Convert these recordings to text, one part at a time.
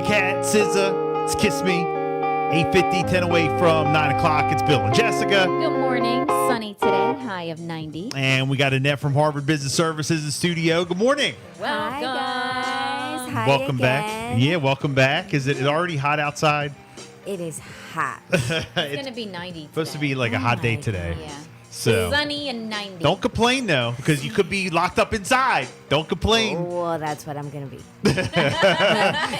Cat, SZA, it's Kiss Me. 8:50, 10 away from 9 o'clock. It's Bill and Jessica. Good morning. Sunny today. High of 90. And we got Annette from Harvard Business Services in studio. Good morning. Welcome. Hi, guys. Hi Welcome again. back. Yeah, welcome back. Is it already hot outside? It is hot. It's going to be 90 Supposed to today. be like a hot day my today. Yeah. So Sunny and 90. don't complain though, because you could be locked up inside. Don't complain. Well, that's what I'm going to be.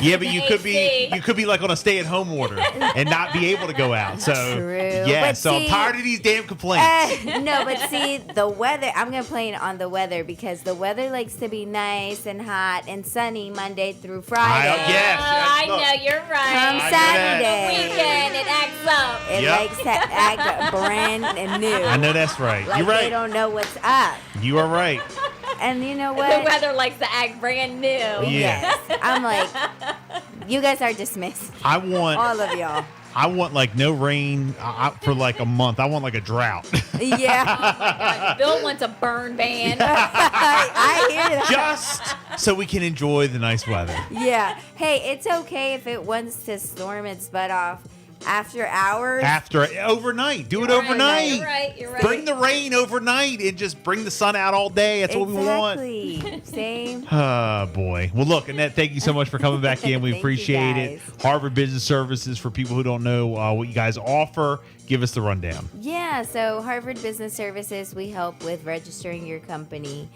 Yeah, but you could be AC. like on a stay-at-home order and not be able to go out. So True. yeah, But so I'm see- tired of these damn complaints. No, but see, the weather, I'm going to blame it on the weather because the weather likes to be nice and hot and sunny Monday through Friday. Yes, I look. know, you're Come right. I know Saturday. Weekend, it acts up. It Yep. likes to act brand new. I know that's right. Like You're they right. don't know what's up. You are right. And you know The what? weather likes to act brand new. Yeah. Yes. I'm like, you guys are dismissed. I want All of y'all. like no rain for like a month. I want like a drought. Yeah. Bill wants a burn ban. I hear that. Just so we can enjoy the nice weather. Yeah. Hey, it's okay if it wants to storm its butt off after hours. After overnight, do it You're right, overnight. You're right. You're right. Bring the rain overnight and just bring the sun out all day. That's what we want. Exactly. Same. Oh, boy. Well, look, Annette, thank you so much for coming back in. We Thank you, appreciate it. guys. Harvard Business Services, for people who don't know what you guys offer, give us the rundown. Yeah. So Harvard Business Services, we help with registering your company.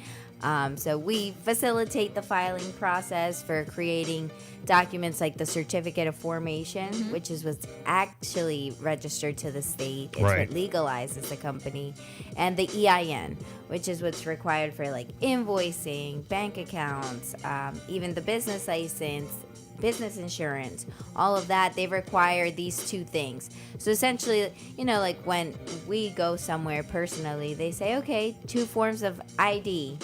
So we facilitate the filing process for creating documents like the certificate of formation, which is what's actually registered to the state. It's Right. what legalizes the company. And the EIN, which is what's required for like invoicing, bank accounts, even the business license, business insurance, all of that. They require these two things. So essentially, like when we go somewhere personally, they say, okay, 2 forms of ID.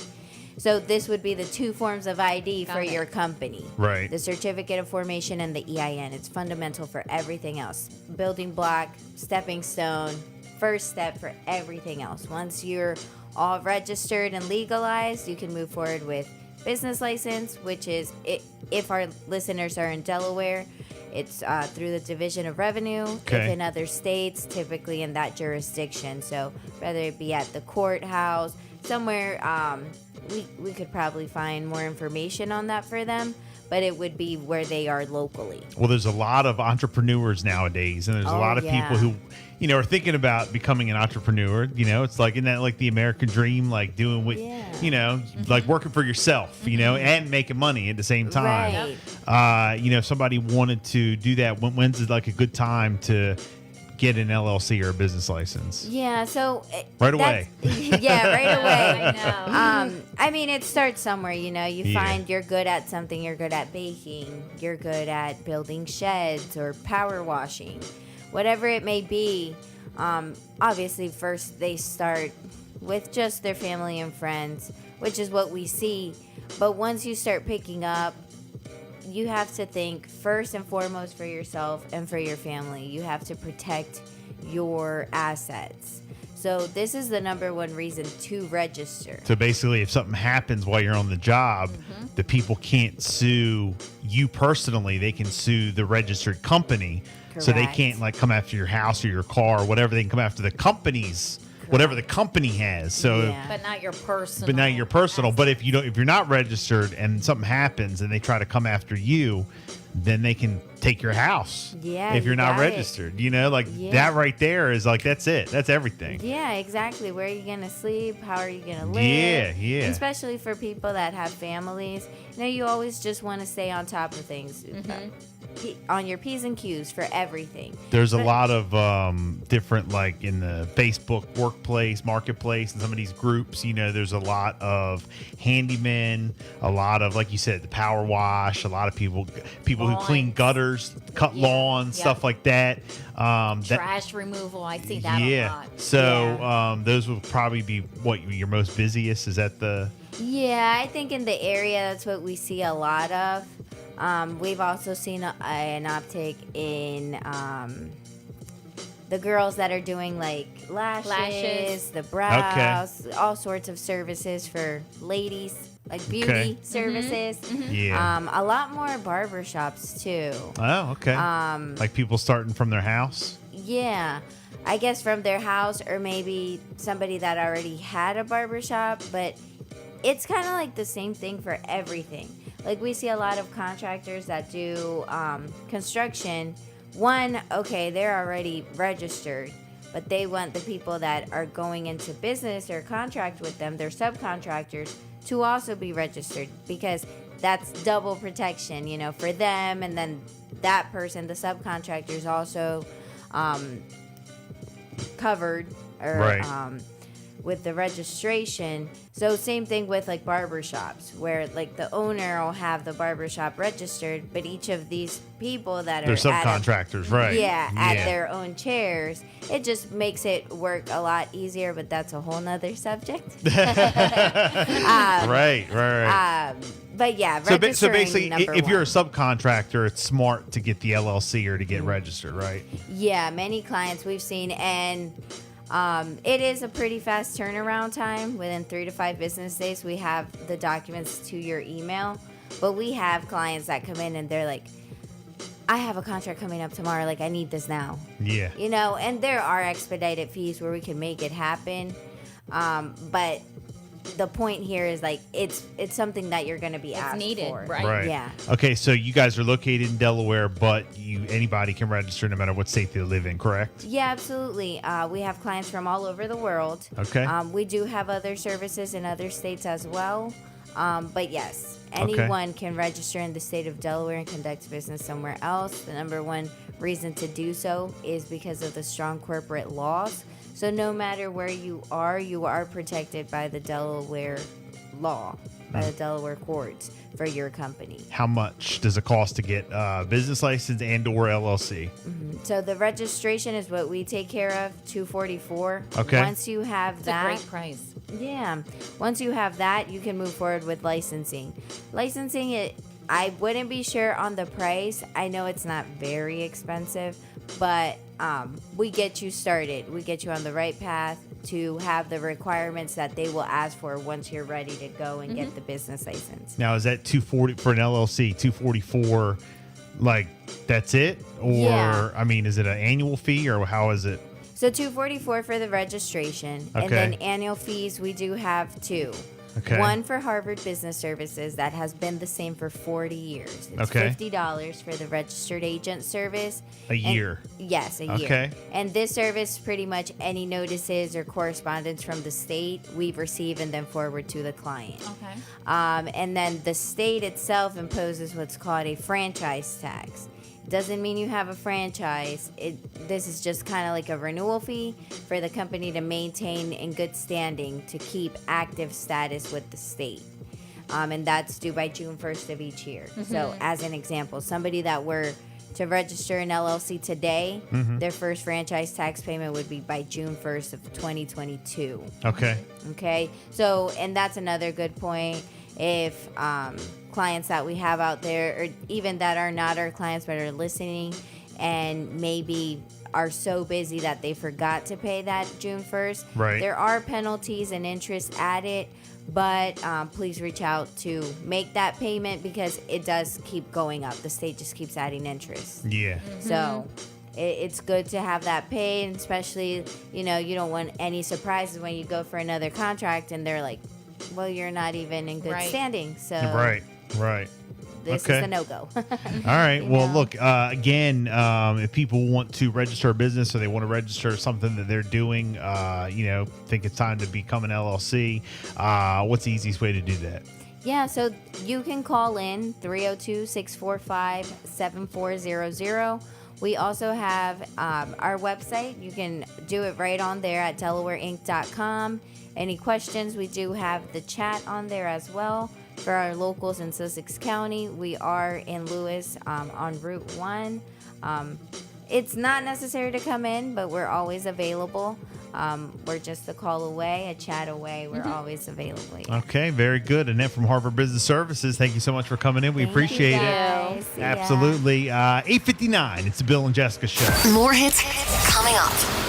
So this would be the 2 forms of ID for Got it. your company. Right. The certificate of formation and the EIN. It's fundamental for everything else. Building block, stepping stone, first step for everything else. Once you're all registered and legalized, you can move forward with business license, which is, if our listeners are in Delaware, it's through the Division of Revenue. Okay. If in other states, typically in that jurisdiction. So whether it be at the courthouse, somewhere, we could probably find more information on that for them, but it would be where they are locally. Well, there's a lot of entrepreneurs nowadays, and there's a Oh, lot of yeah. people who, are thinking about becoming an entrepreneur. It's like, isn't that like the American dream, like doing what, Yeah. like working for yourself, and making money at the same time. Right. If somebody wanted to do that, when's it like a good time to get an LLC or a business license? Yeah, so Right away. Yeah, right away. I know. I mean, it starts somewhere, you Yeah. find you're good at something, you're good at baking, you're good at building sheds or power washing, whatever it may be. Obviously, first they start with just their family and friends, which is what we see. But once you start picking up, you have to think first and foremost for yourself and for your family. You have to protect your assets. So this is the number one reason to register. So basically, if something happens while you're on the job, the people can't sue you personally. They can sue the registered company. So they Correct. can't like come after your house or your car or whatever. They can come after the company's, whatever the company has. So, Yeah. But not your personal. but not your personal. But if you're not registered and something happens and they try to come after you, then they can take your house. Yeah, If you're you not got it. registered, Yeah. that right there is like, that's it. That's everything. Yeah, exactly. Where are you going to sleep? How are you going to live? Yeah, yeah. And especially for people that have families. You always just want to stay on top of things. On your P's and Q's for everything. There's a lot of different, like in the Facebook workplace, marketplace, and some of these groups, there's a lot of handymen, a lot of, like you said, the power wash, a lot of people who clean Lawns. gutters, cut Yeah, lawns, yeah. stuff like that. Trash removal. I see that a lot. So those would probably be what your most busiest. Is that the? Yeah, I think in the area, that's what we see a lot of. We've also seen an uptick in the girls that are doing like lashes, the brows, all sorts of services for ladies, like beauty services. Yeah. A lot more barbershops too. Oh, okay. Like people starting from their house? Yeah. I guess from their house, or maybe somebody that already had a barbershop, but it's kind of like the same thing for everything. Like we see a lot of contractors that do construction. One, okay, they're already registered, but they want the people that are going into business or contract with them, their subcontractors, to also be registered, because that's double protection, you know, for them, and then that person, the subcontractor, is also covered or with the registration. So same thing with like barbershops, where like the owner will have the barbershop registered, but each of these people that They're are subcontractors, right? at their own chairs, it just makes it work a lot easier, but that's a whole nother subject. Right. But yeah, So registering basically, number if you're a one. subcontractor, it's smart to get the LLC or to get registered, right? Yeah, many clients we've seen, and it is a pretty fast turnaround time. Within 3 to 5 business days, we have the documents to your email. But we have clients that come in and they're like, I have a contract coming up tomorrow. Like, I need this now. Yeah. You know, and there are expedited fees where we can make it happen. But the point here is like it's something that you're going to be asked needed, for. right? Yeah. Okay, so you guys are located in Delaware, but anybody can register no matter what state they live in, correct? Yeah, absolutely. We have clients from all over the world. Okay. We do have other services in other states as well. But yes, anyone can register in the state of Delaware and conduct business somewhere else. The number one reason to do so is because of the strong corporate laws. So no matter where you are protected by the Delaware law, by the Delaware courts for your company. How much does it cost to get business license and/or LLC? So the registration is what we take care of, $244. Okay. Once you have It's that, a great price. yeah. Once you have that, you can move forward with licensing. Licensing, I wouldn't be sure on the price. I know it's not very expensive, but we get you started. We get you on the right path to have the requirements that they will ask for once you're ready to go and get the business license. Now, is that $240 for an LLC? $244, like that's it, or Yeah. I mean, is it an annual fee, or how is it? So $244 for the registration, and Okay. then annual fees we do have 2. Okay. One for Harvard Business Services that has been the same for 40 years. It's Okay. $50 for the registered agent service. A year. Yes, a year. Okay. And this service, pretty much any notices or correspondence from the state, we receive and then forward to the client. Okay. And then the state itself imposes what's called a franchise tax. Doesn't mean you have a franchise. This is just kind of like a renewal fee for the company to maintain in good standing to keep active status with the state. And that's due by June 1st of each year. So as an example, somebody that were to register an LLC today, their first franchise tax payment would be by June 1st of 2022. Okay. Okay, so, and that's another good point. If clients that we have out there, or even that are not our clients but are listening and maybe are so busy that they forgot to pay that June 1st, Right. there are penalties and interest added, but please reach out to make that payment because it does keep going up. The state just keeps adding interest. Yeah. So it's good to have that paid, and especially, you know, you don't want any surprises when you go for another contract and they're like, well, you're not even in good Right. standing. So Right. this Okay. is a no-go. All right. You Well, know? look, again, if people want to register a business or they want to register something that they're doing, think it's time to become an LLC, what's the easiest way to do that? Yeah, so you can call in 302-645-7400. We also have our website. You can do it right on there at delawareinc.com. Any questions, we do have the chat on there as well. For our locals in Sussex County, we are in Lewis on Route 1. It's not necessary to come in, but we're always available. We're just a call away, a chat away. We're always available. Okay, very good. Annette from Harvard Business Services, thank you so much for coming in. We appreciate it. Guys. See ya. Absolutely. 8:59. It's the Bill and Jessica Show. More hits coming up.